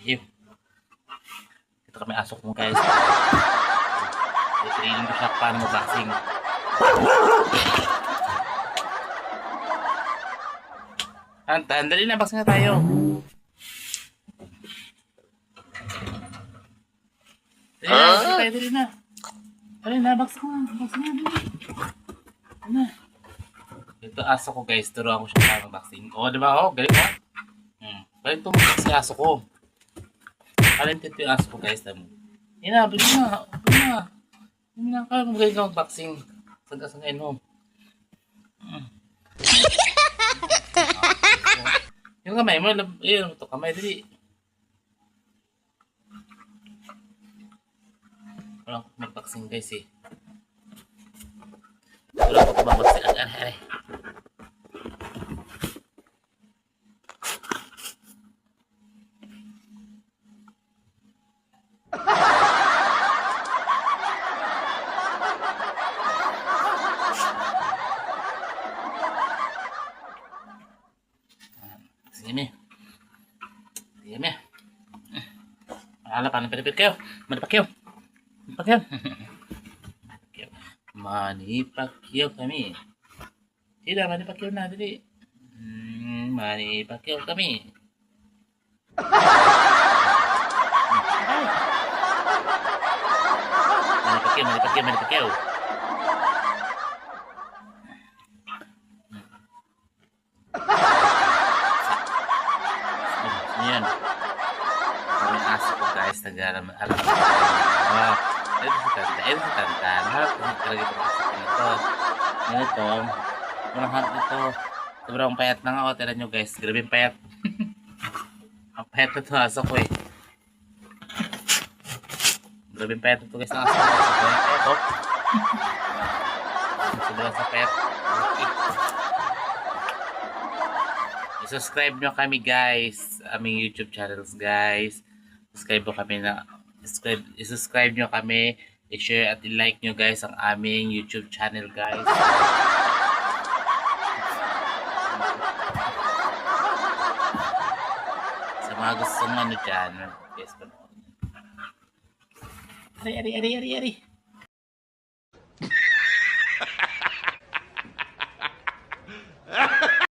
Ew. Ito kami asok mo guys. Training ko siya paano mag-boxing. Dali na, boxing na tayo. Dali na. Dali na, boxing na. Boxing na, dali. Ano? Ito aso ko guys, turuan ko siya paano mag-boxing. O, diba? O, galing mo. Galing ito mag-boxing aso ko. Talented ito yung aso ko guys. Yan na, bili na. Hindi na ka magaling ka mag-boxing. Sangka-sangkain mo. Yung kamay mo, yun, ito kamay, dali. Walang mag-boxing guys eh. Wala ko ito mag-boxing. Aray. Sige me. Ala, paano pinipit kayo? Manipakyaw kami. Sila, manipakyaw na, dali. Manipakyaw kami. Manipakyaw. Yan. Kami aso ko guys, nag-alam. Ito si Tantan. Harap ko talaga itong aso ko nito. Ganito. Walang harap ito. Sobrang payat na nga ako. Tira nyo guys. Grabe yung payat. Ang payat na ito aso ko eh. Grabe yung payat ito guys. Ang aso ko. Sobrang payat oh. Sobrang sa payat. Okay. I-subscribe nyo kami guys, aming YouTube channels guys. I-subscribe nyo kami, i-share at i-like nyo guys ang aming YouTube channel guys. Sa mga gustong ano dyan, guys, panood. Ari.